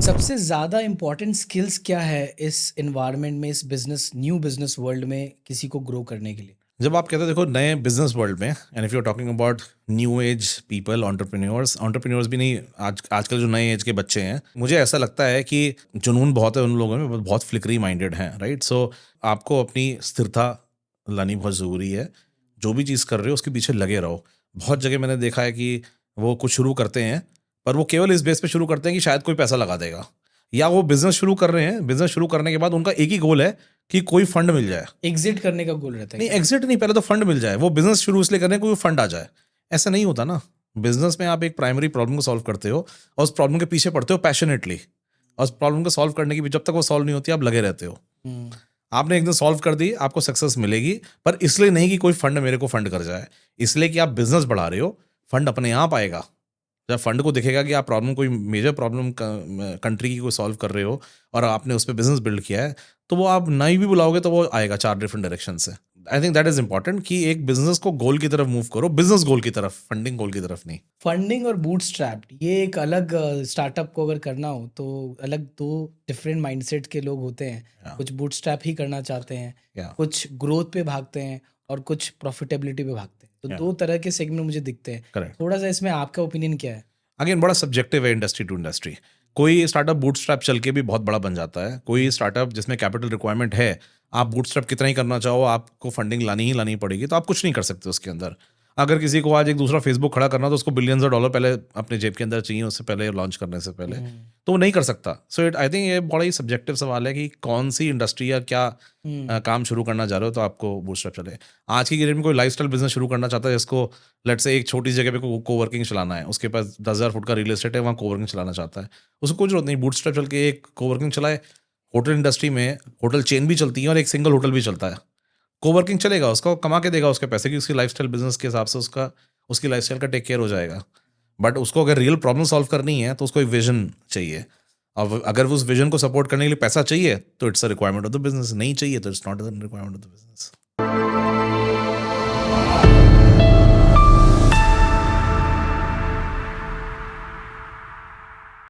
सबसे ज़्यादा important skills क्या है इस एनवायरनमेंट में, इस न्यू बिज़नेस वर्ल्ड में किसी को ग्रो करने के लिए? जब आप कहते हो देखो नए बिजनेस वर्ल्ड में and if you are talking about new age people entrepreneurs भी नहीं, आजकल जो नए एज के बच्चे हैं, मुझे ऐसा लगता है कि जुनून बहुत है उन लोगों में, बहुत फ्लिकरी माइंडेड हैं, राइट? सो आपको अपनी स्थिरता लानी बहुत ज़रूरी है। जो भी चीज़ कर रहे हो उसके पीछे लगे रहो। बहुत जगह मैंने देखा है कि वो कुछ शुरू करते हैं, पर वो केवल इस बेस पे शुरू करते हैं कि शायद कोई पैसा लगा देगा, या वो बिजनेस शुरू कर रहे हैं, बिजनेस शुरू करने के बाद उनका एक ही गोल है कि कोई फंड मिल जाए। एग्ज़िट करने का गोल रहता है नहीं, क्या? एग्जिट नहीं, पहले तो फंड मिल जाए। वो बिजनेस शुरू इसलिए करने कोई फंड आ जाए, ऐसा नहीं होता ना। बिजनेस में आप एक प्राइमरी प्रॉब्लम को सॉल्व करते हो और उस प्रॉब्लम के पीछे पड़ते हो पैशनेटली, और उस प्रॉब्लम को सॉल्व करने की भी जब तक वो सॉल्व नहीं होती आप लगे रहते हो। हुँ, आपने एक दिन सॉल्व कर दी, आपको सक्सेस मिलेगी, पर इसलिए नहीं कि कोई फंड मेरे को फंड कर जाए, इसलिए कि आप बिजनेस बढ़ा रहे हो। फंड अपने आप आएगा जब फंड को दिखेगा कि आप प्रॉब्लम, कोई मेजर प्रॉब्लम कंट्री की कोई सॉल्व कर रहे हो और आपने उस पर बिजनेस बिल्ड किया है, तो वो आप नहीं भी बुलाओगे तो वो आएगा 4 डिफरेंट डायरेक्शन से। I think that is important कि एक बिजनेस को गोल की तरफ मूव करो, बिजनेस गोल की तरफ, फंडिंग गोल की तरफ नहीं। फंडिंग और बूटस्ट्रैप्ड ये एक अलग स्टार्टअप को अगर करना हो तो अलग 2 डिफरेंट माइंडसेट के लोग होते हैं। या कुछ बूटस्ट्रैप ही करना चाहते हैं, या कुछ ग्रोथ पे भागते हैं और कुछ प्रॉफिटेबिलिटी पे भागते हैं। तो या 2 तरह के सेगमेंट मुझे दिखते हैं। करेक्ट। थोड़ा-सा इसमें आपका ओपिनियन क्या है? अगेन बड़ा सब्जेक्टिव है इंडस्ट्री टू इंडस्ट्री। कोई स्टार्टअप बूटस्ट्रैप चल के भी बहुत बड़ा बन जाता है, कोई स्टार्टअप जिसमें कैपिटल रिक्वायरमेंट है, आप बूटस्ट्रैप कितना ही करना चाहो आपको फंडिंग लानी ही लानी पड़ेगी, तो आप कुछ नहीं कर सकते उसके अंदर। अगर किसी को आज एक दूसरा फेसबुक खड़ा करना, तो उसको बिलियंस ऑफ डॉलर पहले अपने जेब के अंदर चाहिए, उससे पहले लॉन्च करने से पहले, हुँ, तो वो नहीं कर सकता। सो इट आई थिंक ये बड़ा ही सब्जेक्टिव सवाल है कि कौन सी इंडस्ट्री या क्या हुँ, काम शुरू करना चाह रहे हो तो आपको बूटस्ट्रैप चले। आज की डेट में कोई लाइफस्टाइल बिजनेस शुरू करना चाहता है, जिसको लेट से एक छोटी जगह पे कोवर्किंग चलाना है, उसके पास 10,000 फुट का रियल एस्टेट है, वहाँ कोवर्किंग चलाना चाहता है, उसको कोई जरूरत नहीं बूटस्ट्रैप चल के एक कोवर्किंग चलाए। होटल इंडस्ट्री में होटल चेन भी चलती है और एक सिंगल होटल भी चलता है। कोवर्किंग चलेगा, उसका वो कमा के देगा उसके पैसे की, उसकी लाइफस्टाइल बिजनेस के हिसाब से उसका, उसकी लाइफस्टाइल का टेक केयर हो जाएगा। बट उसको अगर रियल प्रॉब्लम सॉल्व करनी है तो उसको एक विजन चाहिए, और अगर वो उस विजन को सपोर्ट करने के लिए पैसा चाहिए तो it's a requirement of the business, नहीं चाहिए तो it's not a requirement of the business.